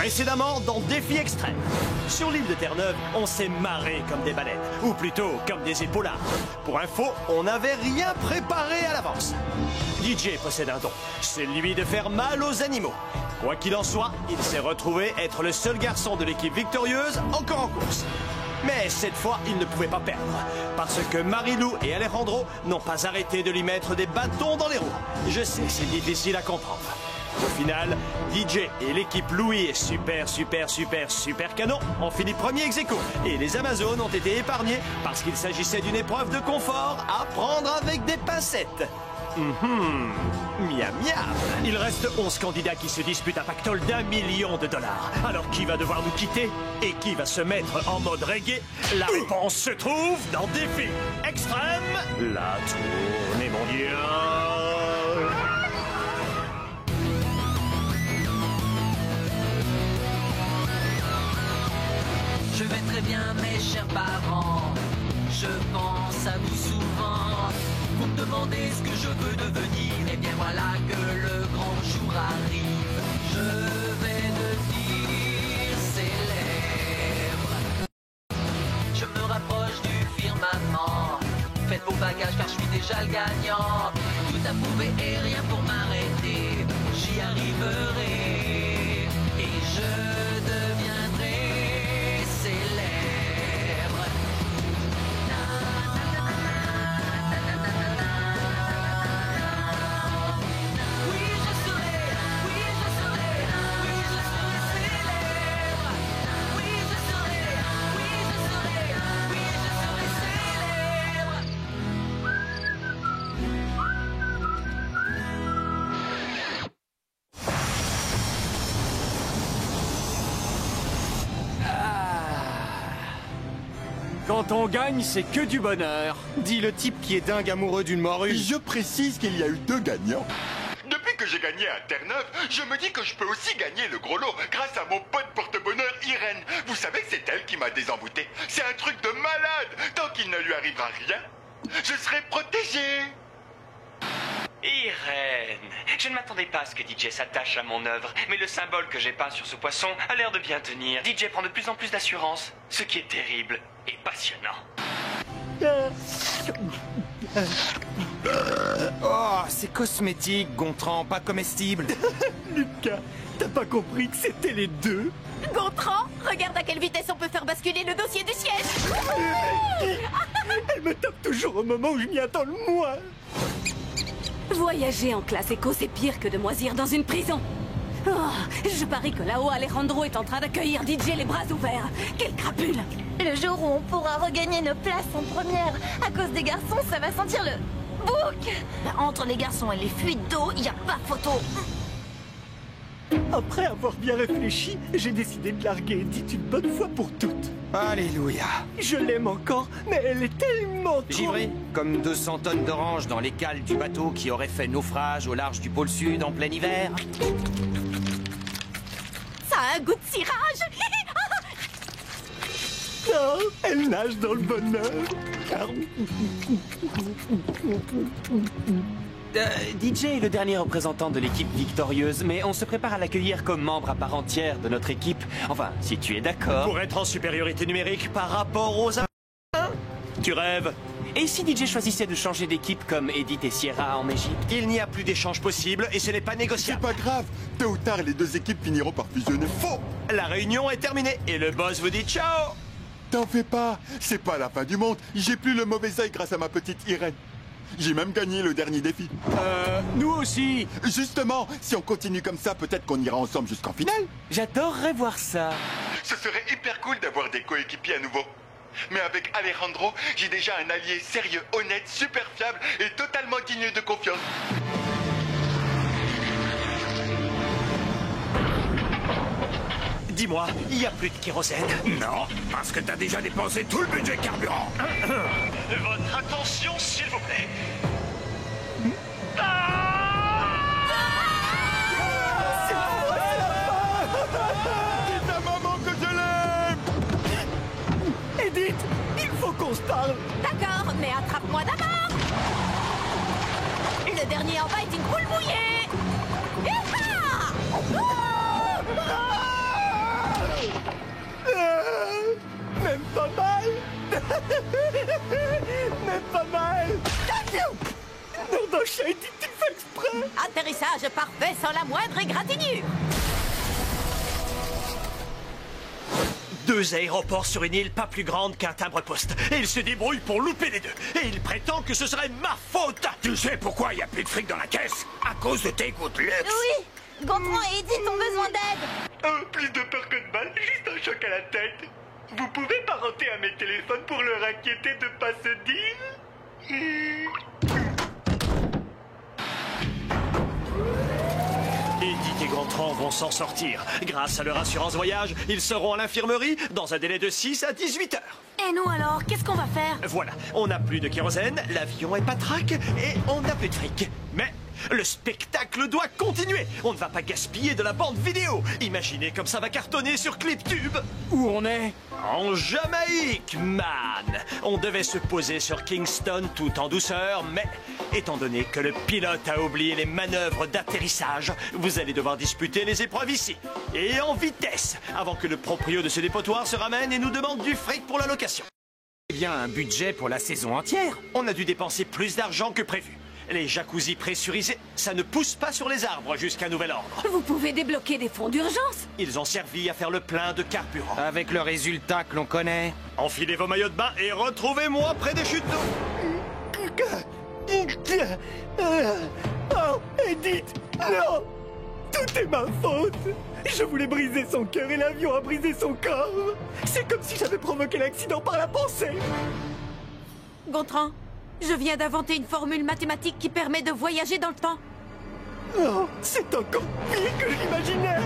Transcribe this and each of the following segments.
Précédemment dans Défi Extrême. Sur l'île de Terre-Neuve, on s'est marré comme des baleines, ou plutôt comme des épaulards. Pour info, on n'avait rien préparé à l'avance. DJ possède un don, c'est lui de faire mal aux animaux. Quoi qu'il en soit, il s'est retrouvé être le seul garçon de l'équipe victorieuse encore en course. Mais cette fois, il ne pouvait pas perdre, parce que Marilou et Alejandro n'ont pas arrêté de lui mettre des bâtons dans les roues. Je sais, c'est difficile à comprendre. Au final, DJ et l'équipe Louis et super canon ont fini premier ex-aequo. Et les Amazones ont été épargnés parce qu'il s'agissait d'une épreuve de confort à prendre avec des pincettes. Miam miam. Il reste 11 candidats qui se disputent un pactole d'1 million $. Alors qui va devoir nous quitter et qui va se mettre en mode reggae? La réponse se trouve dans Défi Extrême, la tournée mondiale. Je vais très bien mes chers parents, je pense à vous souvent. Vous me demandez ce que je veux devenir, et bien voilà que le grand jour arrive. Je vais devenir célèbre. Je me rapproche du firmament. Faites vos bagages car je suis déjà le gagnant. Tout à prouver et rien pour m'arrêter. J'y arriverai et je deviendrai célèbre. Oui, je serai, oui, je serai, oui, je serai célèbre. Oui, je serai, oui, je serai, oui, je serai célèbre. Quand on gagne, c'est que du bonheur, dit le type qui est dingue amoureux d'une morue. Je précise qu'il y a eu 2 gagnants. Depuis que j'ai gagné à Terre-Neuve, je me dis que je peux aussi gagner le gros lot grâce à mon pote porte-bonheur Irène. Vous savez que c'est elle qui m'a désenvoûté. C'est un truc de malade. Tant qu'il ne lui arrivera rien, je serai protégé. Irène, je ne m'attendais pas à ce que DJ s'attache à mon œuvre, mais le symbole que j'ai peint sur ce poisson a l'air de bien tenir. DJ prend de plus en plus d'assurance, ce qui est terrible et passionnant. Oh, c'est cosmétique, Gontran, pas comestible. Lucas, t'as pas compris que c'était les deux? Gontran, regarde à quelle vitesse on peut faire basculer le dossier du siège. Elle me tape toujours au moment où je m'y attends le moins. Voyager en classe éco, c'est pire que de moisir dans une prison. Oh, je parie que là-haut, Alejandro est en train d'accueillir DJ les bras ouverts. Quelle crapule! Le jour où on pourra regagner nos places en première, à cause des garçons, ça va sentir le bouc. Entre les garçons et les fuites d'eau, il n'y a pas photo. Après avoir bien réfléchi, j'ai décidé de larguer Edith une bonne fois pour toutes. Alléluia. Je l'aime encore, mais elle est tellement trop... Givré, comme 200 tonnes d'oranges dans les cales du bateau qui aurait fait naufrage au large du pôle Sud en plein hiver. Ça a un goût de cirage. Non, elle nage dans le bonheur. DJ est le dernier représentant de l'équipe victorieuse, mais on se prépare à l'accueillir comme membre à part entière de notre équipe. Enfin, si tu es d'accord. Pour être en supériorité numérique par rapport aux... Tu rêves? Et si DJ choisissait de changer d'équipe comme Edith et Sierra en Égypte? Il n'y a plus d'échange possible et ce n'est pas C'est négociable. pas grave, tôt ou tard les 2 équipes finiront par fusionner. Faux! La réunion est terminée et le boss vous dit ciao! T'en fais pas, c'est pas la fin du monde. J'ai plus le mauvais œil grâce à ma petite Irène. J'ai même gagné le dernier défi. Nous aussi! Justement, si on continue comme ça, peut-être qu'on ira ensemble jusqu'en finale. J'adorerais voir ça. Ce serait hyper cool d'avoir des coéquipiers à nouveau. Mais avec Alejandro, j'ai déjà un allié sérieux, honnête, super fiable et totalement digne de confiance. Dis-moi, il n'y a plus de kérosène? Non, parce que t'as déjà dépensé tout le budget carburant. Votre attention, s'il vous plaît. Dites à maman que je l'aime. Edith, il faut qu'on se parle. D'accord, mais attrape-moi d'abord. Le dernier en bas est une poule mouillée. Yeeha! Oh, Shady, tu le fais exprès! Atterrissage parfait sans la moindre égratignure. 2 aéroports sur une île pas plus grande qu'un timbre-poste. Et il se débrouille pour louper les 2. Et il prétend que ce serait ma faute. Tu sais pourquoi il n'y a plus de fric dans la caisse? À cause de tes gouttes luxe. Oui, Gontran et Edith ont besoin d'aide. Oh, plus de peur que de mal, juste un choc à la tête. Vous pouvez parenter à mes téléphones pour leur inquiéter de pas se dire? Edith et Gontran vont s'en sortir. Grâce à leur assurance voyage, ils seront à l'infirmerie dans un délai de 6 à 18 heures. Et nous alors, qu'est-ce qu'on va faire? Voilà, on n'a plus de kérosène, l'avion est patraque et on n'a plus de fric. Mais le spectacle doit continuer. On ne va pas gaspiller de la bande vidéo. Imaginez comme ça va cartonner sur ClipTube. Où on est? En Jamaïque, man. On devait se poser sur Kingston tout en douceur, mais étant donné que le pilote a oublié les manœuvres d'atterrissage, vous allez devoir disputer les épreuves ici. Et en vitesse, avant que le proprio de ce dépotoir se ramène et nous demande du fric pour la location. Eh bien, un budget pour la saison entière. On a dû dépenser plus d'argent que prévu. Les jacuzzis pressurisés, ça ne pousse pas sur les arbres jusqu'à nouvel ordre. Vous pouvez débloquer des fonds d'urgence. Ils ont servi à faire le plein de carburant. Avec le résultat que l'on connaît. Enfilez vos maillots de bain et retrouvez-moi près des chutes d'eau. Oh, Edith, non! Tout est ma faute! Je voulais briser son cœur et l'avion a brisé son corps. C'est comme si j'avais provoqué l'accident par la pensée. Gontran, je viens d'inventer une formule mathématique qui permet de voyager dans le temps. Oh, c'est encore pire que je l'imaginais.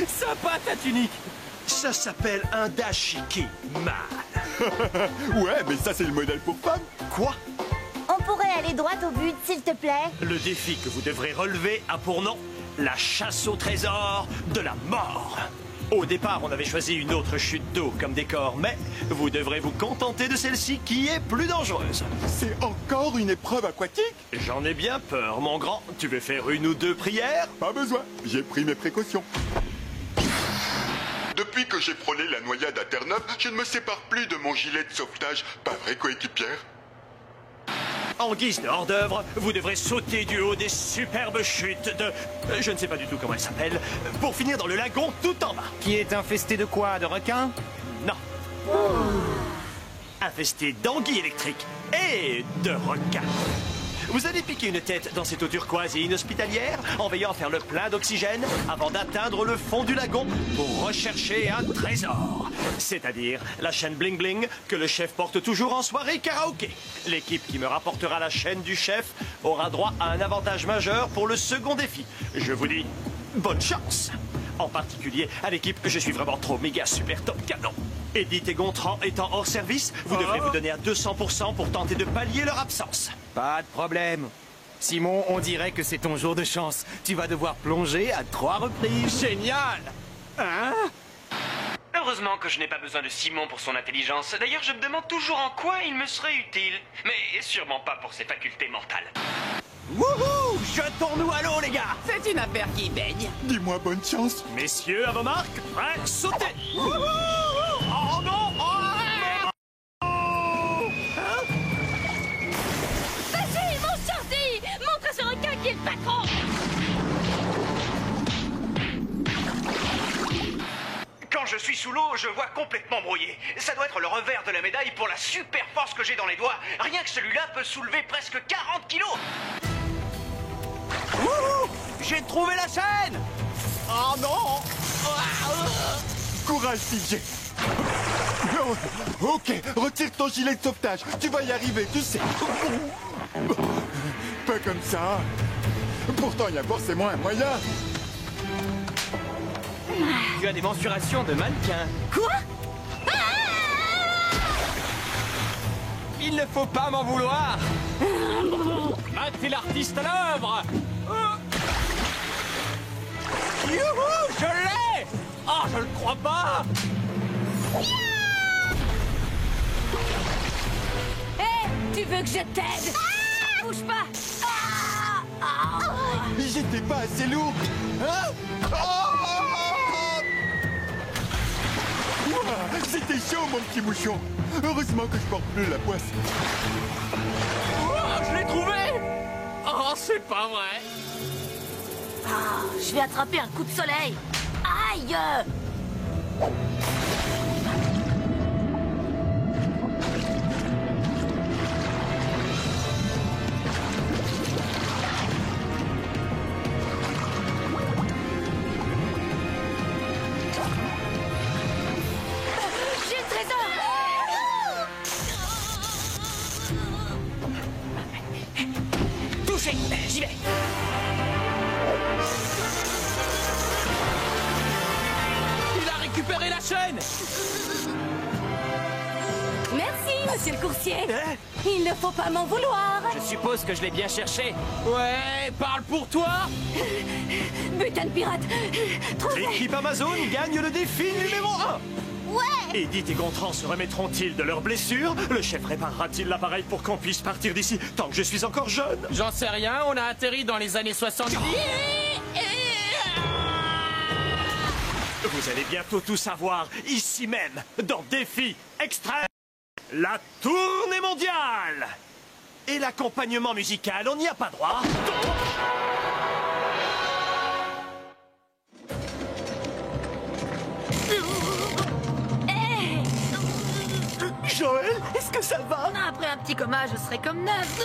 Sympa ta tunique. Ça s'appelle un dashiki, man. Ouais, mais ça c'est le modèle pour femmes. Quoi? On pourrait aller droit au but, s'il te plaît. Le défi que vous devrez relever a pour nom la chasse au trésor de la mort. Au départ, on avait choisi une autre chute d'eau comme décor, mais vous devrez vous contenter de celle-ci qui est plus dangereuse. C'est encore une épreuve aquatique? J'en ai bien peur, mon grand. Tu veux faire 1 ou 2 prières? Pas besoin, j'ai pris mes précautions. Depuis que j'ai frôlé la noyade à Terre-Neuve, je ne me sépare plus de mon gilet de sauvetage. Pas vrai, coéquipière? En guise de hors-d'œuvre, vous devrez sauter du haut des superbes chutes de... je ne sais pas du tout comment elles s'appellent, pour finir dans le lagon tout en bas. Qui est infesté de quoi? De requins? Non. Infesté d'anguilles électriques et de requins. Vous allez piquer une tête dans cette eau turquoise et inhospitalière en veillant à faire le plein d'oxygène avant d'atteindre le fond du lagon pour rechercher un trésor. C'est-à-dire la chaîne Bling Bling que le chef porte toujours en soirée karaoké. L'équipe qui me rapportera la chaîne du chef aura droit à un avantage majeur pour le second défi. Je vous dis, bonne chance! En particulier à l'équipe, je suis vraiment trop méga super top canon. Edith et Gontran étant hors service, vous devrez vous donner à 200% pour tenter de pallier leur absence. Pas de problème. Simon, on dirait que c'est ton jour de chance. Tu vas devoir plonger à 3 reprises. Génial! Hein? Heureusement que je n'ai pas besoin de Simon pour son intelligence. D'ailleurs, je me demande toujours en quoi il me serait utile. Mais sûrement pas pour ses facultés mentales. Wouhou! Jetons-nous à l'eau, les gars! C'est une affaire qui baigne. Dis-moi bonne chance. Messieurs, à vos marques, prêts, sautez! Oh non! Vas-y, mon chardi! Montre à ce requin qui est le patron! Quand je suis sous l'eau, je vois complètement brouillé. Ça doit être le revers de la médaille pour la super force que j'ai dans les doigts. Rien que celui-là peut soulever presque 40 kilos. Wouhou! J'ai trouvé la chaîne! Oh non! Courage, TJ. Ok, retire ton gilet de sauvetage. Tu vas y arriver, tu sais. Pas comme ça. Pourtant, il y a forcément un moyen. Tu as des mensurations de mannequin. Quoi? Il ne faut pas m'en vouloir. Matt est l'artiste à l'œuvre. Youhou, je l'ai! Oh, je le crois pas! Hé, tu veux que je t'aide? Bouge pas! J'étais pas assez lourd. Hein? Ouah, c'était chaud, mon petit mouchon. Heureusement que je porte plus la poisse. Oh, retrouvé? Oh, c'est pas vrai. Ah, je vais attraper un coup de soleil. Aïe! J'ai le trésor! Touché! J'y vais! Il a récupéré la chaîne. Merci, monsieur le coursier. Il ne faut pas m'en vouloir. Je suppose que je l'ai bien cherché. Ouais, parle pour toi. Butin de pirate. L'équipe Amazon gagne le défi numéro 1. Ouais! Edith et Gontran se remettront-ils de leurs blessures? Le chef réparera-t-il l'appareil pour qu'on puisse partir d'ici tant que je suis encore jeune? J'en sais rien, on a atterri dans les années 70. Vous allez bientôt tout savoir, ici même, dans Défi Extrême, la tournée mondiale. Et l'accompagnement musical, on n'y a pas droit. Joël, est-ce que ça va? Après un petit coma, je serai comme neuf.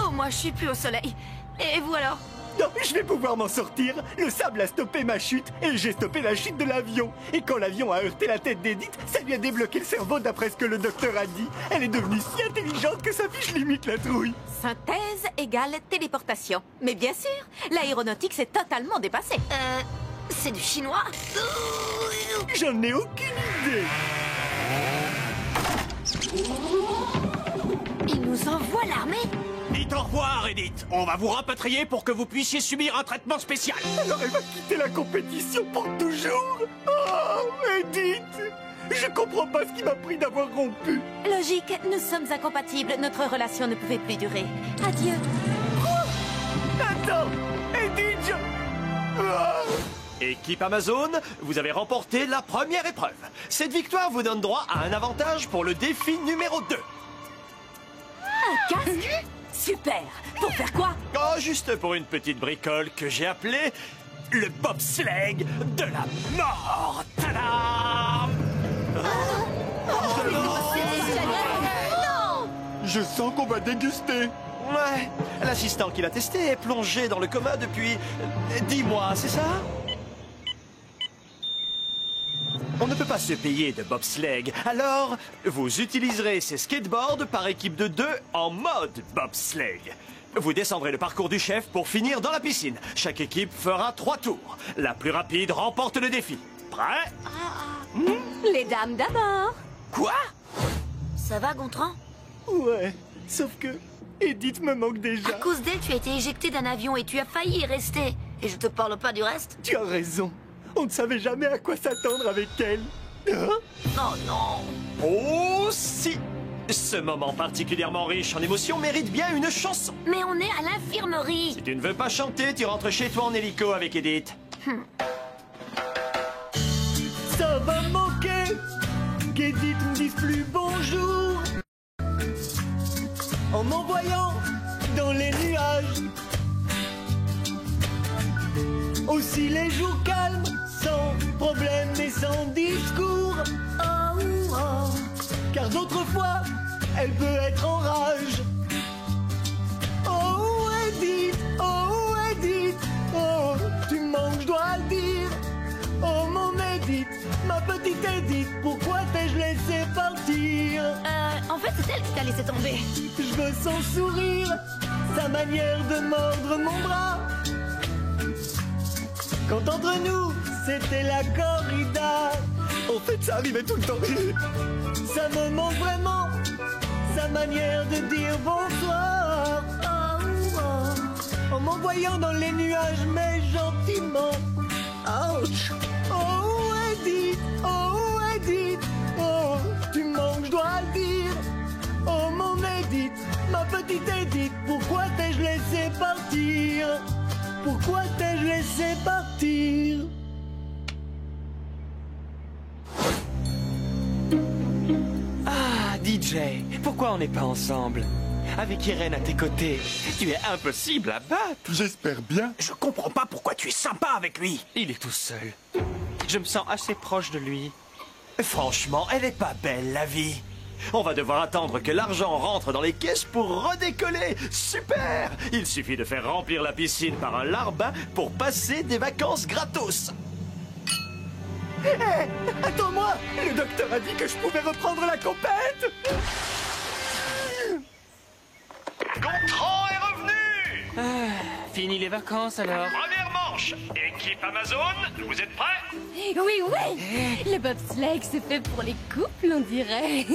Oh, moi, je suis plus au soleil. Et vous alors? Non, je vais pouvoir m'en sortir. Le sable a stoppé ma chute et j'ai stoppé la chute de l'avion. Et quand l'avion a heurté la tête d'Edith, ça lui a débloqué le cerveau d'après ce que le docteur a dit. Elle est devenue si intelligente que sa fiche limite la trouille. Synthèse égale téléportation. Mais bien sûr, l'aéronautique s'est totalement dépassée. C'est du chinois? J'en ai aucune idée. Il nous envoie l'armée? Dites au revoir, Edith. On va vous rapatrier pour que vous puissiez subir un traitement spécial. Alors elle va quitter la compétition pour toujours? Oh, Edith! Je comprends pas ce qui m'a pris d'avoir rompu. Logique, nous sommes incompatibles. Notre relation ne pouvait plus durer. Adieu. Attends! Edith, je... Oh. Équipe Amazon, vous avez remporté la première épreuve. Cette victoire vous donne droit à un avantage pour le défi numéro 2. Un casque? Super. Pour faire quoi? Oh, juste pour une petite bricole que j'ai appelée le bobsleigh de la mort. Tadam! Je sens qu'on va déguster. Ouais, l'assistant qui l'a testé est plongé dans le coma depuis 10 mois, c'est ça? On ne peut pas se payer de bobsleigh, alors vous utiliserez ces skateboards par équipe de 2 en mode bobsleigh. Vous descendrez le parcours du chef pour finir dans la piscine. Chaque équipe fera 3 tours. La plus rapide remporte le défi. Prêt? Les dames d'abord. Quoi? Ça va, Gontran? Ouais, sauf que Edith me manque déjà. À cause d'elle, tu as été éjecté d'un avion et tu as failli y rester. Et je te parle pas du reste. Tu as raison. On ne savait jamais à quoi s'attendre avec elle. Hein? Oh non! Oh si! Ce moment particulièrement riche en émotions mérite bien une chanson. Mais on est à l'infirmerie. Si tu ne veux pas chanter, tu rentres chez toi en hélico avec Edith. Ça va me manquer qu'Edith me dise plus bonjour en m'envoyant dans les nuages. Aussi les jours calmes, sans problème et sans discours. Oh, oh. Car d'autres fois, elle peut être en rage. Oh Edith, oh tu me manques, je dois le dire. Oh mon Edith, ma petite Edith, pourquoi t'ai-je laissé partir? En fait, c'est elle qui t'a laissé tomber. Je veux son sourire, sa manière de mordre mon bras. Quand entre nous, c'était la corrida. En fait, ça arrivait tout le temps. Ça me manque vraiment, sa manière de dire bonsoir. Oh, oh. En m'envoyant dans les nuages, mais gentiment. Ouch. Oh Edith, oh tu me manques, je dois le dire. Oh mon Edith, ma petite Edith, pourquoi t'ai-je laissé partir? Pourquoi t'ai-je laissé partir? Ah, DJ, pourquoi on n'est pas ensemble? Avec Irène à tes côtés, tu es impossible à battre. J'espère bien. Je comprends pas pourquoi tu es sympa avec lui. Il est tout seul. Je me sens assez proche de lui. Franchement, elle est pas belle, la vie. On va devoir attendre que l'argent rentre dans les caisses pour redécoller. Super! Il suffit de faire remplir la piscine par un larbin pour passer des vacances gratos. Hé, attends-moi! Le docteur a dit que je pouvais reprendre la compète! Gontran est revenu! Fini les vacances alors. Première manche! Équipe Amazon, vous êtes prêts? Oui, oui. Le bobsleigh, c'est fait pour les couples, on dirait.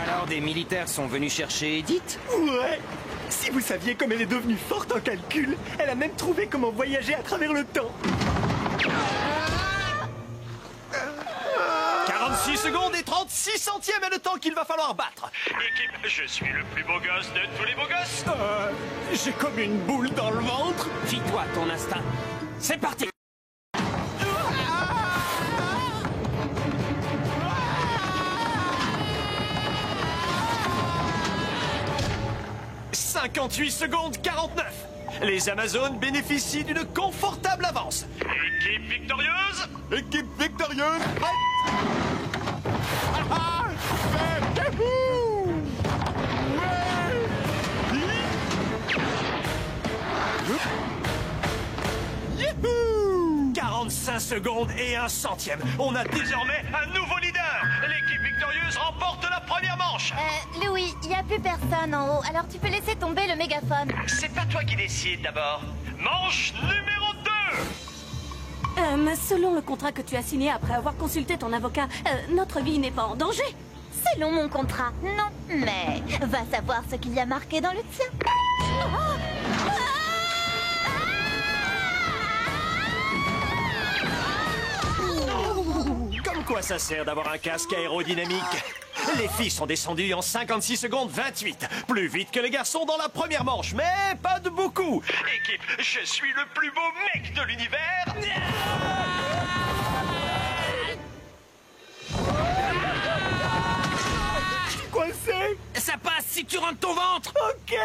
Alors, des militaires sont venus chercher Edith? Ouais! Si vous saviez comme elle est devenue forte en calcul, elle a même trouvé comment voyager à travers le temps. 46 secondes et 36 centièmes est le temps qu'il va falloir battre. Équipe, je suis le plus beau gosse de tous les beaux gosses. J'ai comme une boule dans le ventre. Fie-toi à ton instinct. C'est parti! 58 secondes 49. Les Amazones bénéficient d'une confortable avance. Équipe victorieuse. Équipe victorieuse. Youhou! 45 secondes et 1 centième. On a désormais un nouveau leader. L'équipe victorieuse remporte la première manche. Louis, il n'y a plus personne en haut, alors tu peux laisser tomber le mégaphone. C'est pas toi qui décide d'abord. Manche numéro 2. Mais selon le contrat que tu as signé après avoir consulté ton avocat, notre vie n'est pas en danger. Selon mon contrat, non. Mais va savoir ce qu'il y a marqué dans le tien. Comme quoi ça sert d'avoir un casque aérodynamique. Les filles sont descendues en 56 secondes 28. Plus vite que les garçons dans la première manche, mais pas de beaucoup. Équipe, je suis le plus beau mec de l'univers. Je suis coincé. Ça passe si tu rentres ton ventre! Ok.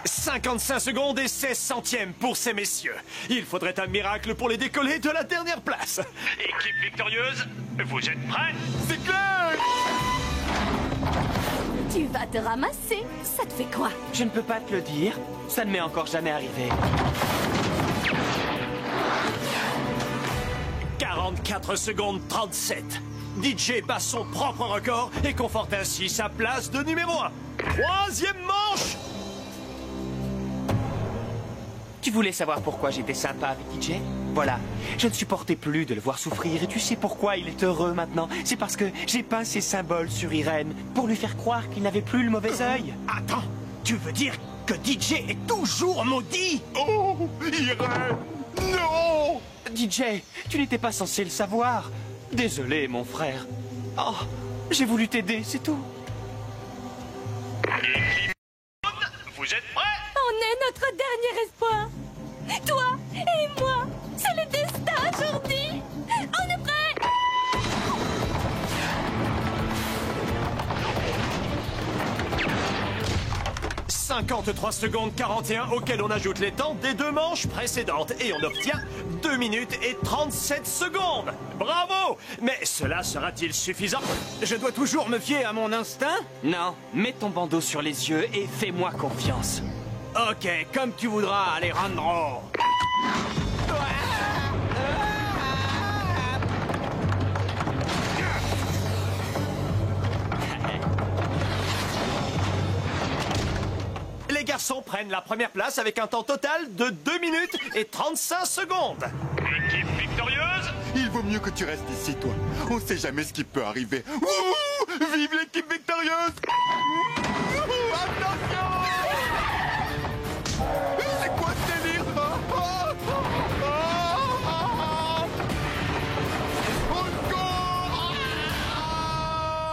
55 secondes et 16 centièmes pour ces messieurs. Il faudrait un miracle pour les décoller de la dernière place. Équipe victorieuse, vous êtes prêts? C'est clair! Tu vas te ramasser. Ça te fait quoi? Je ne peux pas te le dire. Ça ne m'est encore jamais arrivé. 44 secondes 37. DJ bat son propre record et conforte ainsi sa place de numéro 1. Troisième manche. Tu voulais savoir pourquoi j'étais sympa avec DJ? Voilà, je ne supportais plus de le voir souffrir et tu sais pourquoi il est heureux maintenant? C'est parce que j'ai peint ces symboles sur Irène pour lui faire croire qu'il n'avait plus le mauvais œil. Attends, tu veux dire que DJ est toujours maudit? Oh, Irène! Non! DJ, tu n'étais pas censé le savoir. Désolé, mon frère. Oh, j'ai voulu t'aider, c'est tout. Vous êtes prêts? On est notre dernier espoir. Toi et moi. C'est le destin aujourd'hui. On est prêts. 53 secondes 41 auxquelles on ajoute les temps des deux manches précédentes et on obtient 2 minutes et 37 secondes. Bravo! Mais cela sera-t-il suffisant? Je dois toujours me fier à mon instinct? Non, mets ton bandeau sur les yeux et fais-moi confiance. Ok, comme tu voudras, Alejandro. Les garçons prennent la première place avec un temps total de 2 minutes et 35 secondes. Équipe victorieuse? Il vaut mieux que tu restes ici, toi. On sait jamais ce qui peut arriver. Ouh, vive l'équipe victorieuse! Ouh, attention! C'est quoi ce délire?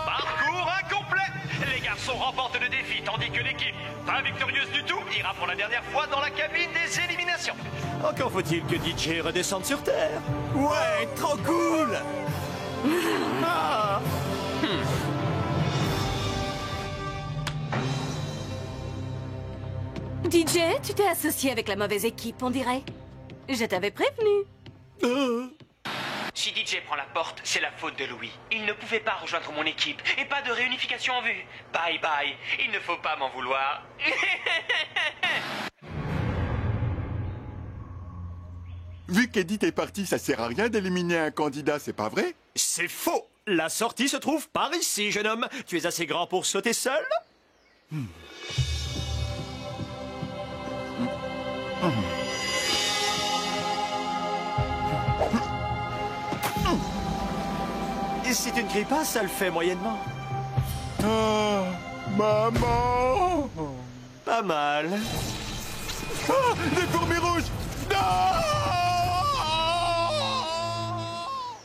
Parcours incomplet. Les garçons remporte le défi, tandis que l'équipe, pas victorieuse du tout, ira pour la dernière fois dans la cabine des éliminations. Encore faut-il que DJ redescende sur Terre. Ouais, trop cool. Ah. DJ, tu t'es associé avec la mauvaise équipe, on dirait. Je t'avais prévenu. Si DJ prend la porte, c'est la faute de Louis. Il ne pouvait pas rejoindre mon équipe et pas de réunification en vue. Bye bye, il ne faut pas m'en vouloir. Vu qu'Edith est partie, ça sert à rien d'éliminer un candidat, c'est pas vrai? C'est faux. La sortie se trouve par ici, jeune homme. Tu es assez grand pour sauter seul? Et si tu ne cries pas, ça le fait moyennement. Ah, maman! Pas mal. Ah, des fourmis rouges! Ah!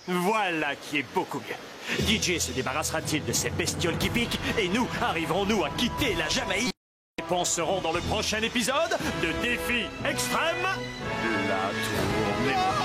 Voilà qui est beaucoup mieux. DJ se débarrassera-t-il de ces bestioles qui piquent et nous arriverons-nous à quitter la Jamaïque? Les réponses seront dans le prochain épisode de Défi Extrême. La tournée.